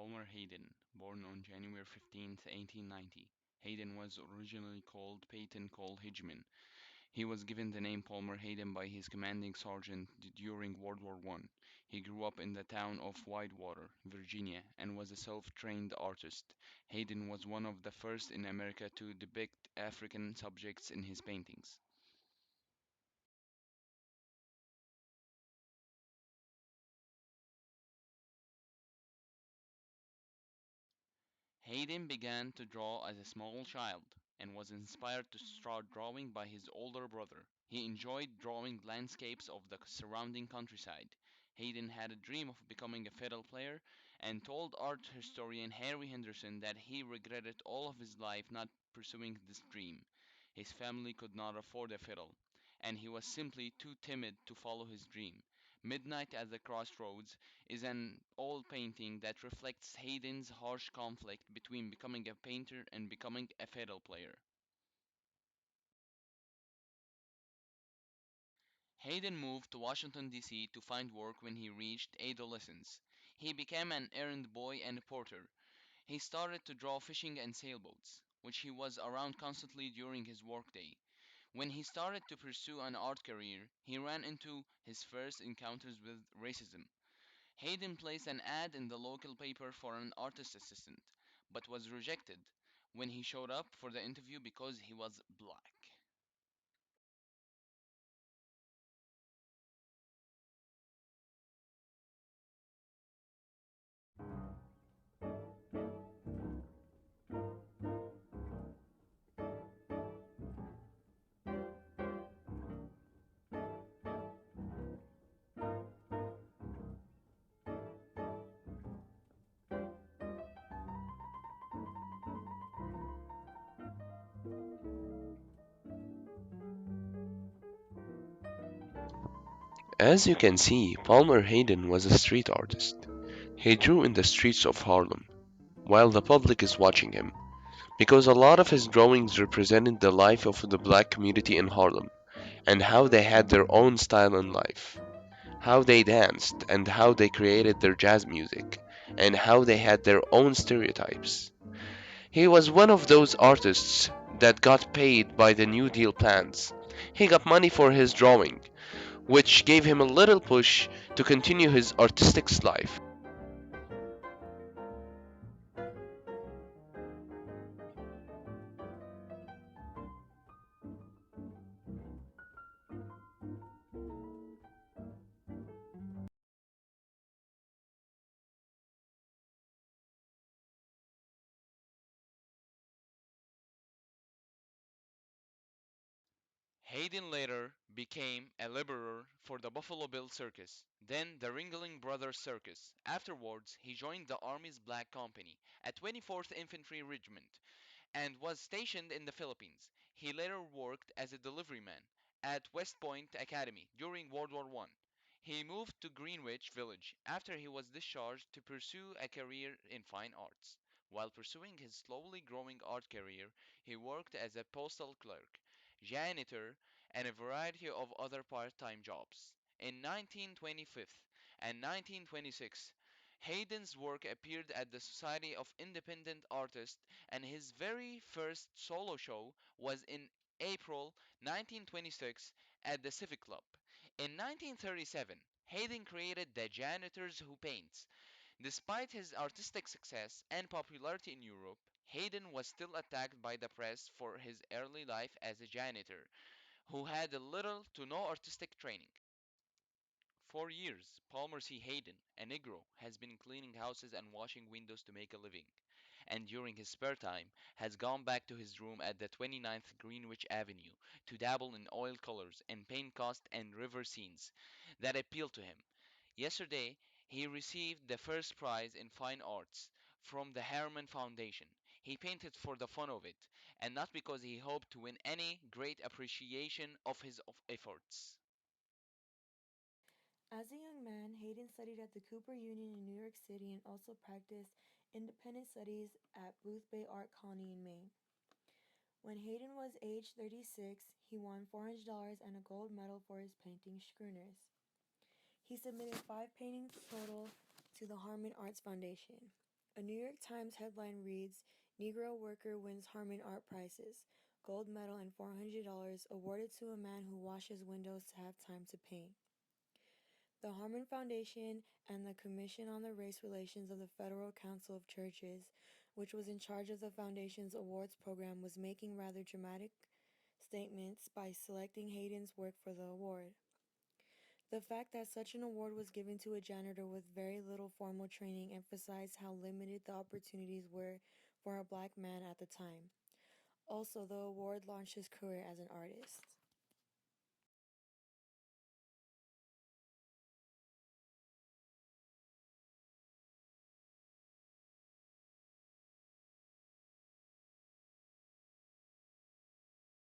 Palmer Hayden, born on January 15th, 1890. Hayden was originally called Peyton Cole Higman. He was given the name Palmer Hayden by his commanding sergeant during World War I. He grew up in the town of Whitewater, Virginia, and was a self-trained artist. Hayden was one of the first in America to depict African subjects in his paintings. Hayden began to draw as a small child and was inspired to start drawing by his older brother. He enjoyed drawing landscapes of the surrounding countryside. Hayden had a dream of becoming a fiddle player and told art historian Harry Henderson that he regretted all of his life not pursuing this dream. His family could not afford a fiddle, and he was simply too timid to follow his dream. Midnight at the Crossroads is an oil painting that reflects Haydn's harsh conflict between becoming a painter and becoming a fiddle player. Hayden moved to Washington, D.C. to find work when he reached adolescence. He became an errand boy and a porter. He started to draw fishing and sailboats, which he was around constantly during his workday. When he started to pursue an art career, he ran into his first encounters with racism. Hayden placed an ad in the local paper for an artist assistant, but was rejected when he showed up for the interview because he was black. As you can see, Palmer Hayden was a street artist. He drew in the streets of Harlem, while the public is watching him, because a lot of his drawings represented the life of the black community in Harlem, and how they had their own style in life, how they danced, and how they created their jazz music, and how they had their own stereotypes. He was one of those artists that got paid by the New Deal plans. He got money for his drawing, which gave him a little push to continue his artistic life. Hayden later became a laborer for the Buffalo Bill Circus, then the Ringling Brothers Circus. Afterwards, he joined the Army's Black Company at 24th Infantry Regiment and was stationed in the Philippines. He later worked as a deliveryman at West Point Academy during World War I. He moved to Greenwich Village after he was discharged to pursue a career in fine arts. While pursuing his slowly growing art career, he worked as a postal clerk, janitor, and a variety of other part time jobs. In 1925 and 1926, Hayden's work appeared at the Society of Independent Artists, and his very first solo show was in April 1926 at the Civic Club. In 1937, Hayden created The Janitors Who Paints. Despite his artistic success and popularity in Europe, Hayden was still attacked by the press for his early life as a janitor, who had little to no artistic training. For years, Palmer C. Hayden, a Negro, has been cleaning houses and washing windows to make a living, and during his spare time has gone back to his room at the 29th Greenwich Avenue to dabble in oil colors and paint coast and river scenes that appeal to him. Yesterday, he received the first prize in fine arts from the Harriman Foundation. He painted for the fun of it, and not because he hoped to win any great appreciation of his efforts. As a young man, Hayden studied at the Cooper Union in New York City and also practiced independent studies at Booth Bay Art Colony in Maine. When Hayden was age 36, he won $400 and a gold medal for his painting Schooners. He submitted 5 paintings total to the Harmon Arts Foundation. A New York Times headline reads, Negro worker wins Harmon Art Prizes, gold medal and $400 awarded to a man who washes windows to have time to paint. The Harmon Foundation and the Commission on the Race Relations of the Federal Council of Churches, which was in charge of the foundation's awards program, was making rather dramatic statements by selecting Hayden's work for the award. The fact that such an award was given to a janitor with very little formal training emphasized how limited the opportunities were for a black man at the time. Also, the award launched his career as an artist.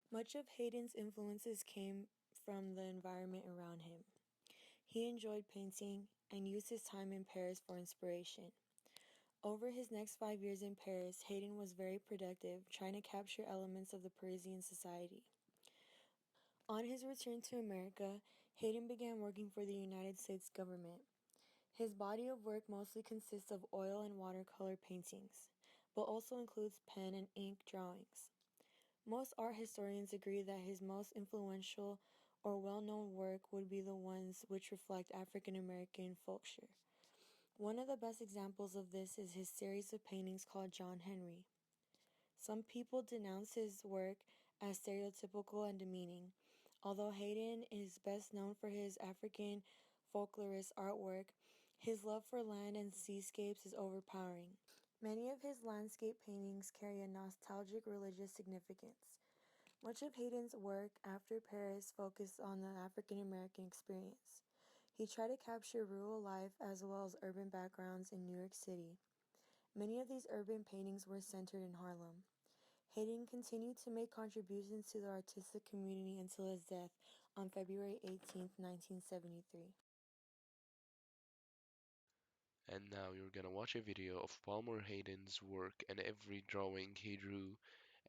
Much of Hayden's influences came from the environment around him. He enjoyed painting and used his time in Paris for inspiration. Over his next 5 years in Paris, Hayden was very productive, trying to capture elements of the Parisian society. On his return to America, Hayden began working for the United States government. His body of work mostly consists of oil and watercolor paintings, but also includes pen and ink drawings. Most art historians agree that his most influential or well-known work would be the ones which reflect African American culture. One of the best examples of this is his series of paintings called John Henry. Some people denounce his work as stereotypical and demeaning. Although Hayden is best known for his African folklorist artwork, his love for land and seascapes is overpowering. Many of his landscape paintings carry a nostalgic religious significance. Much of Hayden's work after Paris focused on the African American experience. He tried to capture rural life as well as urban backgrounds in New York City. Many of these urban paintings were centered in Harlem. Hayden continued to make contributions to the artistic community until his death on February 18, 1973. And now you're gonna watch a video of Palmer Hayden's work and every drawing he drew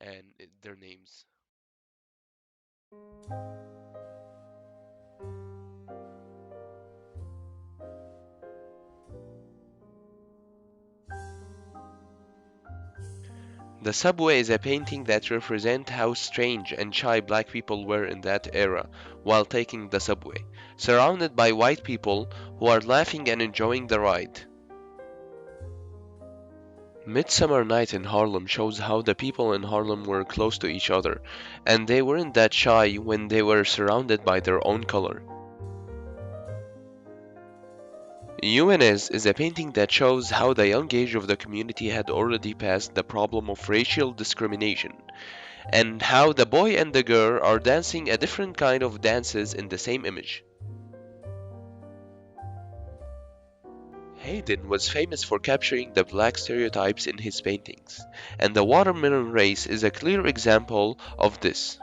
and their names. The subway is a painting that represents how strange and shy black people were in that era while taking the subway, surrounded by white people who are laughing and enjoying the ride. Midsummer Night in Harlem shows how the people in Harlem were close to each other, and they weren't that shy when they were surrounded by their own color. UNS is a painting that shows how the young age of the community had already passed the problem of racial discrimination, and how the boy and the girl are dancing a different kind of dances in the same image. Hayden was famous for capturing the black stereotypes in his paintings, and the watermelon race is a clear example of this.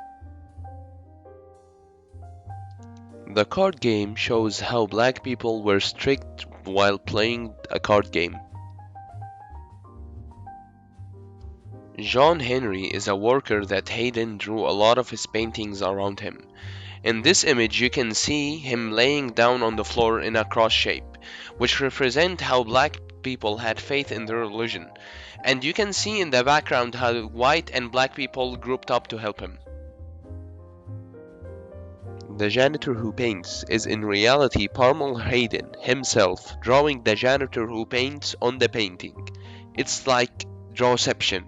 The card game shows how black people were strict while playing a card game. John Henry is a worker that Hayden drew a lot of his paintings around him. In this image you can see him laying down on the floor in a cross shape, which represent how black people had faith in their religion. And you can see in the background how white and black people grouped up to help him. The janitor who paints is in reality Parmal Hayden himself drawing the janitor who paints on the painting. It's like drawception.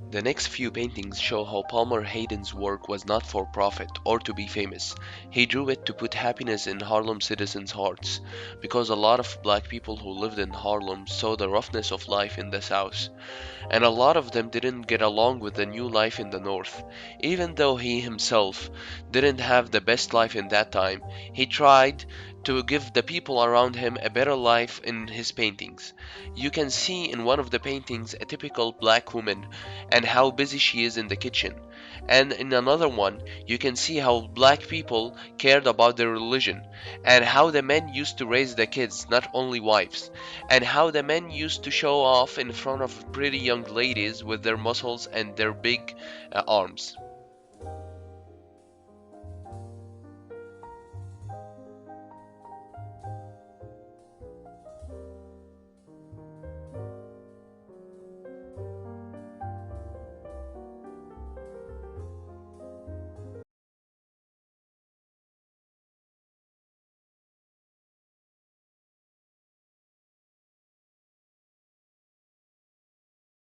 The next few paintings show how Palmer Hayden's work was not for profit or to be famous. He drew it to put happiness in Harlem citizens' hearts, because a lot of black people who lived in Harlem saw the roughness of life in the South, and a lot of them didn't get along with the new life in the North. Even though he himself didn't have the best life in that time, he tried to give the people around him a better life in his paintings. You can see in one of the paintings a typical black woman and how busy she is in the kitchen. And in another one, you can see how black people cared about their religion, and how the men used to raise the kids, not only wives, and how the men used to show off in front of pretty young ladies with their muscles and their big arms.